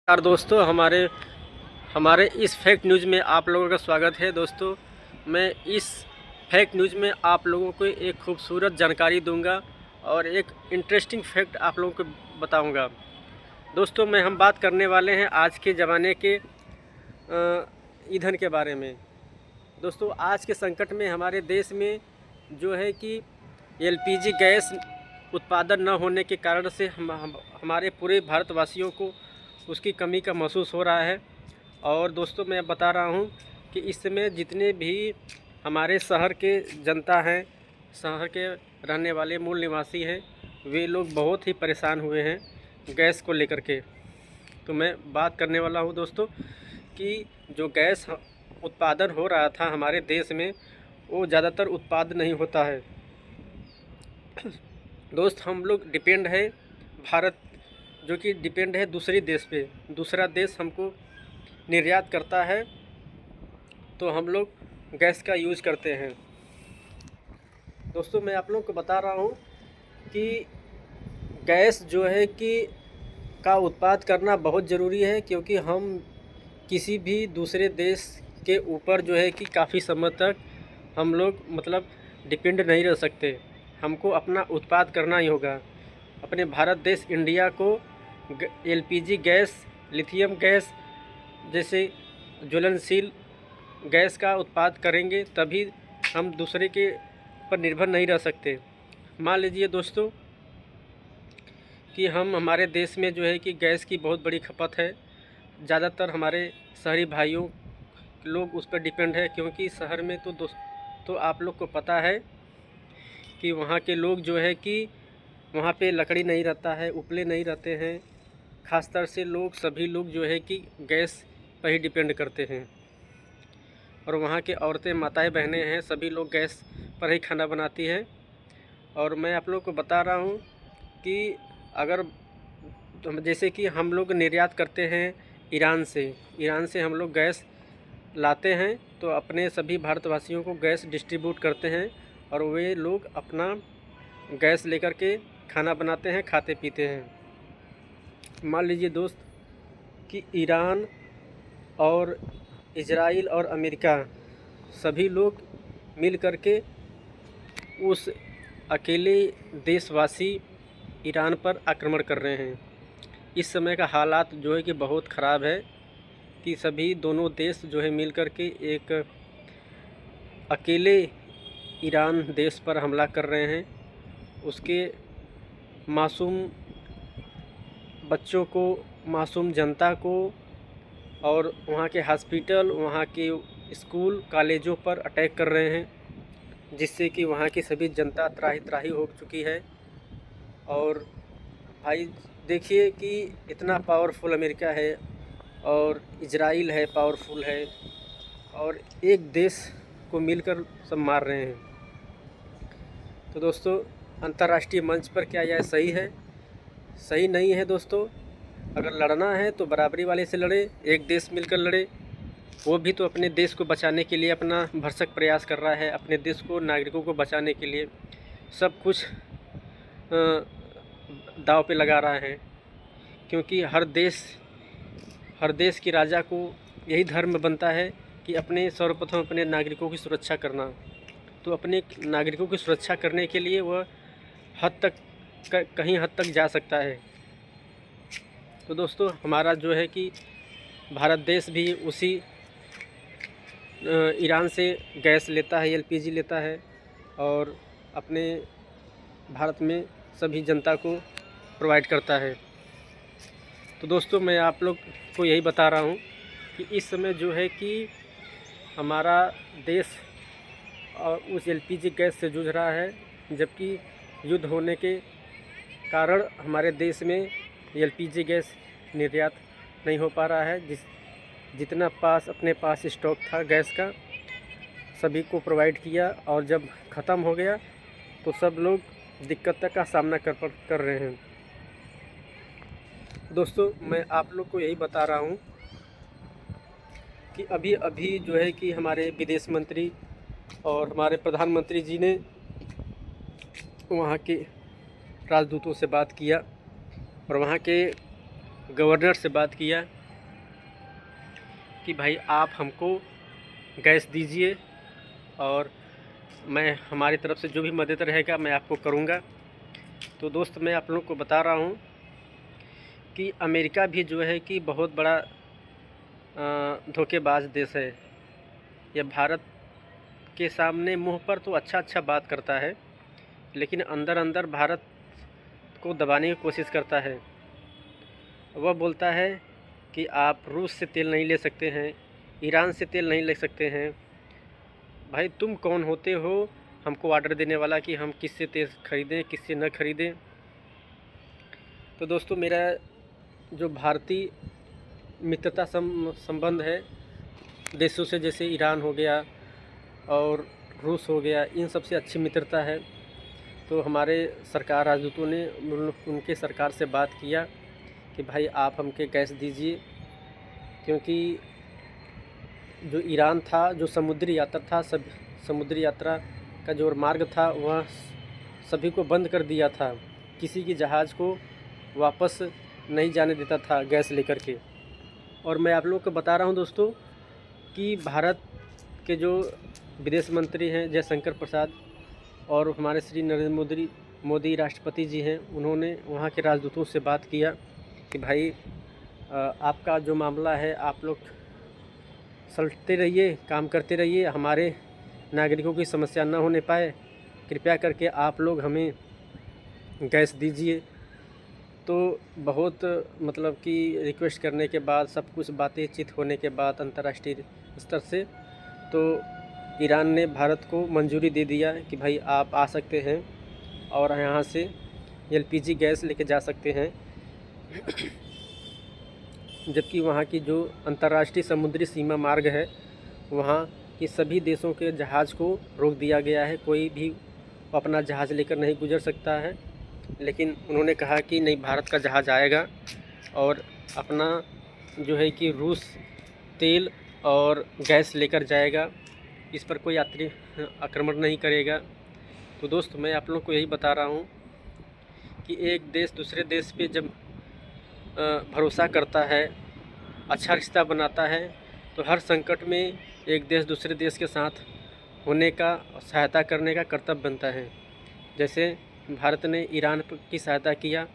यार दोस्तों, हमारे हमारे इस फेक न्यूज़ में आप लोगों का स्वागत है। दोस्तों, मैं इस फेक न्यूज़ में आप लोगों को एक खूबसूरत जानकारी दूंगा और एक इंटरेस्टिंग फैक्ट आप लोगों को बताऊंगा। दोस्तों, हम बात करने वाले हैं आज के ज़माने के ईंधन के बारे में। दोस्तों, आज के संकट में हमारे देश में जो है कि एलपीजी गैस उत्पादन न होने के कारण से हमारे पूरे भारतवासियों को उसकी कमी का महसूस हो रहा है। और दोस्तों, मैं बता रहा हूँ कि इस समय जितने भी हमारे शहर के जनता हैं, शहर के रहने वाले मूल निवासी हैं, वे लोग बहुत ही परेशान हुए हैं गैस को लेकर के। तो मैं बात करने वाला हूँ दोस्तों कि जो गैस उत्पादन हो रहा था हमारे देश में, वो ज़्यादातर उत्पादन नहीं होता है। दोस्त, हम लोग डिपेंड है भारत जो कि डिपेंड है दूसरे देश पे। दूसरा देश हमको निर्यात करता है तो हम लोग गैस का यूज़ करते हैं। दोस्तों, मैं आप लोगों को बता रहा हूँ कि गैस जो है कि का उत्पाद करना बहुत ज़रूरी है, क्योंकि हम किसी भी दूसरे देश के ऊपर जो है कि काफ़ी समय तक हम लोग डिपेंड नहीं रह सकते। हमको अपना उत्पाद करना ही होगा। अपने भारत देश इंडिया को एलपीजी गैस, लिथियम गैस जैसे ज्वलनशील गैस का उत्पाद करेंगे, तभी हम दूसरे के पर निर्भर नहीं रह सकते। मान लीजिए दोस्तों कि हमारे देश में जो है कि गैस की बहुत बड़ी खपत है। ज़्यादातर हमारे शहरी भाइयों लोग उस पर डिपेंड है, क्योंकि शहर में तो आप लोग को पता है कि वहाँ के लोग जो है कि वहाँ पे लकड़ी नहीं रहता है, उपले नहीं रहते हैं। ख़ासतर से सभी लोग जो है कि गैस पर ही डिपेंड करते हैं। और वहाँ के औरतें, माताएं, बहनें हैं, सभी लोग गैस पर ही खाना बनाती हैं। और मैं आप लोग को बता रहा हूँ कि अगर जैसे कि हम लोग निर्यात करते हैं ईरान से हम लोग गैस लाते हैं, तो अपने सभी भारतवासियों को गैस डिस्ट्रीब्यूट करते हैं और वे लोग अपना गैस लेकर के खाना बनाते हैं, खाते पीते हैं। मान लीजिए दोस्त कि ईरान और इजराइल और अमेरिका सभी लोग मिल करके उस अकेले देशवासी ईरान पर आक्रमण कर रहे हैं। इस समय का हालात जो है कि बहुत ख़राब है कि सभी दोनों देश जो है मिल कर के एक अकेले ईरान देश पर हमला कर रहे हैं। उसके मासूम बच्चों को, मासूम जनता को और वहाँ के हॉस्पिटल, वहाँ के स्कूल कॉलेजों पर अटैक कर रहे हैं, जिससे कि वहाँ की सभी जनता त्राही त्राही हो चुकी है। और भाई देखिए कि इतना पावरफुल अमेरिका है और इजराइल है, पावरफुल है, और एक देश को मिलकर सब मार रहे हैं। तो दोस्तों, अंतर्राष्ट्रीय मंच पर क्या यह सही है? सही नहीं है दोस्तों। अगर लड़ना है तो बराबरी वाले से लड़े, एक देश मिलकर लड़े। वो भी तो अपने देश को बचाने के लिए अपना भरसक प्रयास कर रहा है, अपने देश को, नागरिकों को बचाने के लिए सब कुछ दांव पे लगा रहा है। क्योंकि हर देश के राजा को यही धर्म बनता है कि अपने सर्वप्रथम अपने नागरिकों की सुरक्षा करना। तो अपने नागरिकों की सुरक्षा करने के लिए वह कहीं हद तक जा सकता है। तो दोस्तों, हमारा जो है कि भारत देश भी उसी ईरान से गैस लेता है, एलपीजी लेता है और अपने भारत में सभी जनता को प्रोवाइड करता है। तो दोस्तों, मैं आप लोग को यही बता रहा हूँ कि इस समय जो है कि हमारा देश उस एलपीजी गैस से जूझ रहा है, जबकि युद्ध होने के कारण हमारे देश में एलपीजी गैस निर्यात नहीं हो पा रहा है। जितना अपने पास स्टॉक था गैस का, सभी को प्रोवाइड किया, और जब ख़त्म हो गया तो सब लोग दिक्कत का सामना कर रहे हैं। दोस्तों, मैं आप लोग को यही बता रहा हूँ कि अभी अभी जो है कि हमारे विदेश मंत्री और हमारे प्रधानमंत्री जी ने वहाँ के राजदूतों से बात किया और वहाँ के गवर्नर से बात किया कि भाई आप हमको गैस दीजिए और मैं हमारी तरफ से जो भी मदद रहेगा मैं आपको करूँगा। तो दोस्त मैं आप लोगों को बता रहा हूँ कि अमेरिका भी जो है कि बहुत बड़ा धोखेबाज देश है। यह भारत के सामने मुंह पर तो अच्छा बात करता है, लेकिन अंदर अंदर भारत को दबाने की कोशिश करता है। वह बोलता है कि आप रूस से तेल नहीं ले सकते हैं, ईरान से तेल नहीं ले सकते हैं। भाई तुम कौन होते हो हमको ऑर्डर देने वाला कि हम किससे तेल खरीदें किससे न खरीदें। तो दोस्तों मेरा जो भारतीय मित्रता संबंध है देशों से, जैसे ईरान हो गया और रूस हो गया, इन सबसे अच्छी मित्रता है। तो हमारे सरकार राजदूतों ने उनके सरकार से बात किया कि भाई आप हमके गैस दीजिए, क्योंकि जो ईरान था, जो समुद्री यात्रा था, सब समुद्री यात्रा का जो मार्ग था वह सभी को बंद कर दिया था। किसी की जहाज़ को वापस नहीं जाने देता था गैस लेकर के। और मैं आप लोगों को बता रहा हूं दोस्तों कि भारत के जो विदेश मंत्री हैं जयशंकर प्रसाद और हमारे श्री नरेंद्र मोदी राष्ट्रपति जी हैं, उन्होंने वहाँ के राजदूतों से बात किया कि भाई आपका जो मामला है आप लोग सलटते रहिए, काम करते रहिए, हमारे नागरिकों की समस्या न होने पाए, कृपया करके आप लोग हमें गैस दीजिए। तो बहुत मतलब कि रिक्वेस्ट करने के बाद, सब कुछ बातचीत होने के बाद अंतर्राष्ट्रीय स्तर से, तो ईरान ने भारत को मंजूरी दे दिया कि भाई आप आ सकते हैं और यहाँ से एलपीजी गैस लेके जा सकते हैं। जबकि वहाँ की जो अंतर्राष्ट्रीय समुद्री सीमा मार्ग है वहाँ की सभी देशों के जहाज़ को रोक दिया गया है, कोई भी अपना जहाज़ लेकर नहीं गुजर सकता है। लेकिन उन्होंने कहा कि नहीं, भारत का जहाज़ आएगा और अपना जो है कि रूस तेल और गैस लेकर जाएगा, इस पर कोई यात्री आक्रमण नहीं करेगा। तो दोस्त मैं आप लोगों को यही बता रहा हूँ कि एक देश दूसरे देश पे जब भरोसा करता है, अच्छा रिश्ता बनाता है, तो हर संकट में एक देश दूसरे देश के साथ होने का, सहायता करने का कर्तव्य बनता है। जैसे भारत ने ईरान की सहायता किया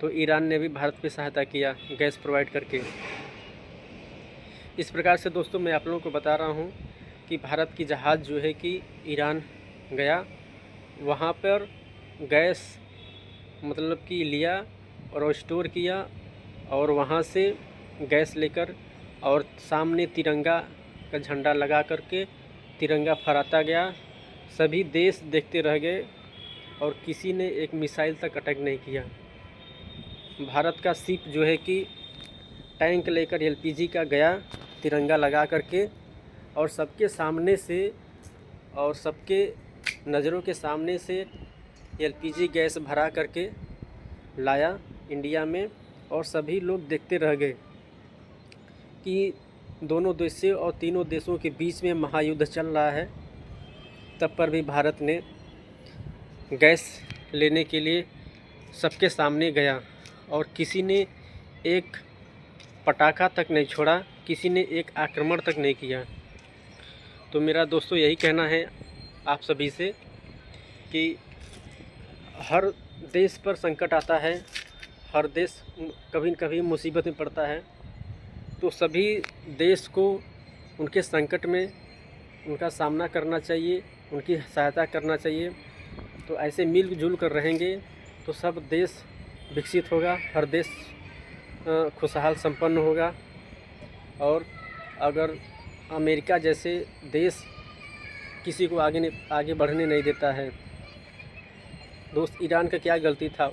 तो ईरान ने भी भारत की सहायता किया गैस प्रोवाइड करके। इस प्रकार से दोस्तों मैं आप लोगों को बता रहा हूँ कि भारत की जहाज़ जो है कि ईरान गया, वहाँ पर गैस मतलब कि लिया और स्टोर किया और वहाँ से गैस लेकर और सामने तिरंगा का झंडा लगा करके तिरंगा फहराता गया। सभी देश देखते रह गए और किसी ने एक मिसाइल तक अटैक नहीं किया। भारत का शिप जो है कि टैंक लेकर एलपीजी का गया तिरंगा लगा करके, और सबके सामने से और सबके नज़रों के सामने से एलपीजी गैस भरा करके लाया इंडिया में, और सभी लोग देखते रह गए कि दोनों देशों और तीनों देशों के बीच में महायुद्ध चल रहा है। तब पर भी भारत ने गैस लेने के लिए सबके सामने गया और किसी ने एक पटाखा तक नहीं छोड़ा, किसी ने एक आक्रमण तक नहीं किया। तो मेरा दोस्तों यही कहना है आप सभी से कि हर देश पर संकट आता है, हर देश कभी न कभी मुसीबत में पड़ता है, तो सभी देश को उनके संकट में उनका सामना करना चाहिए, उनकी सहायता करना चाहिए। तो ऐसे मिलजुल कर रहेंगे तो सब देश विकसित होगा, हर देश खुशहाल संपन्न होगा। और अगर अमेरिका जैसे देश किसी को आगे बढ़ने नहीं देता है, दोस्त ईरान का क्या गलती था,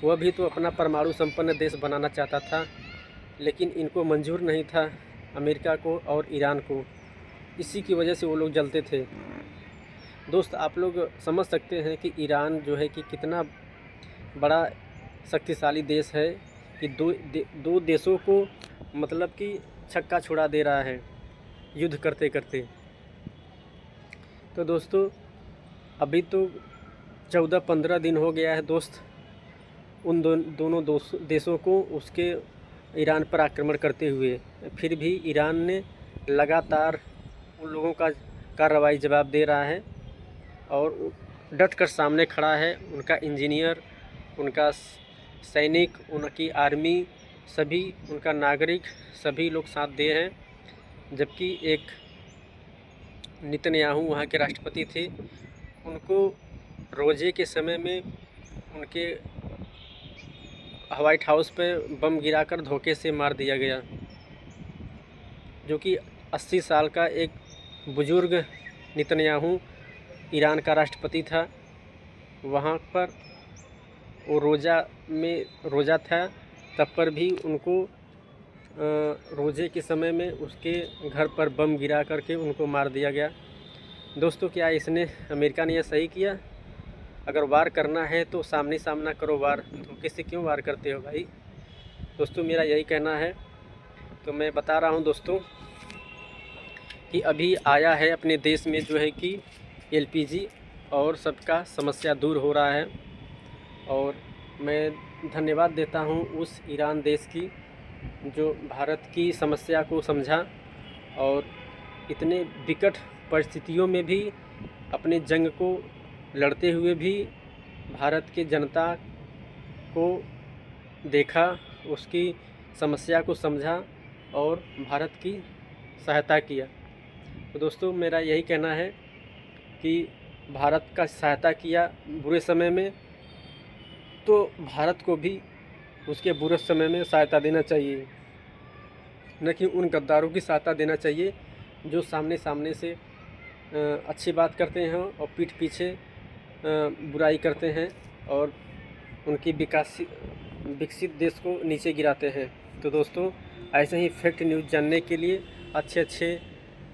वह भी तो अपना परमाणु संपन्न देश बनाना चाहता था, लेकिन इनको मंजूर नहीं था अमेरिका को और ईरान को, इसी की वजह से वो लोग जलते थे। दोस्त आप लोग समझ सकते हैं कि ईरान जो है कि कितना बड़ा शक्तिशाली देश है कि दो देशों को मतलब कि छक्का छुड़ा दे रहा है युद्ध करते करते। तो दोस्तों अभी तो 14-15 दिन हो गया है दोस्त, उन दोनों देशों को उसके ईरान पर आक्रमण करते हुए, फिर भी ईरान ने लगातार उन लोगों का कार्रवाई जवाब दे रहा है और डट कर सामने खड़ा है। उनका इंजीनियर, उनका सैनिक, उनकी आर्मी, सभी उनका नागरिक, सभी लोग साथ दे हैं। जबकि एक नेतन्याहू वहाँ के राष्ट्रपति थे, उनको रोजे के समय में उनके वाइट हाउस पे बम गिराकर धोखे से मार दिया गया। जो कि 80 साल का एक बुजुर्ग नेतन्याहू ईरान का राष्ट्रपति था। वहाँ पर वो रोज़ा था, तब पर भी उनको रोज़े के समय में उसके घर पर बम गिरा करके उनको मार दिया गया। दोस्तों, क्या अमेरिका ने यह सही किया? अगर वार करना है तो सामने सामना करो वार, धोखे से क्यों वार करते हो भाई? दोस्तों, मेरा यही कहना है। तो मैं बता रहा हूँ दोस्तों कि अभी आया है अपने देश में जो है कि LPG, और सबका समस्या दूर हो रहा है। और मैं धन्यवाद देता हूँ उस ईरान देश की जो भारत की समस्या को समझा और इतने विकट परिस्थितियों में भी अपने जंग को लड़ते हुए भी भारत की जनता को देखा, उसकी समस्या को समझा और भारत की सहायता किया। तो दोस्तों, मेरा यही कहना है कि भारत का सहायता किया बुरे समय में, तो भारत को भी उसके बुरे समय में सहायता देना चाहिए, न कि उन गद्दारों की सहायता देना चाहिए जो सामने से अच्छी बात करते हैं और पीठ पीछे बुराई करते हैं और उनकी विकसित देश को नीचे गिराते हैं। तो दोस्तों, ऐसे ही फैक्ट न्यूज़ जानने के लिए, अच्छे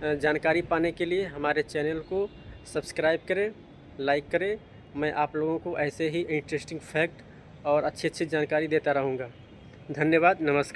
जानकारी पाने के लिए हमारे चैनल को सब्सक्राइब करें, लाइक करें। मैं आप लोगों को ऐसे ही इंटरेस्टिंग फैक्ट और अच्छी जानकारी देता रहूँगा। धन्यवाद, नमस्कार।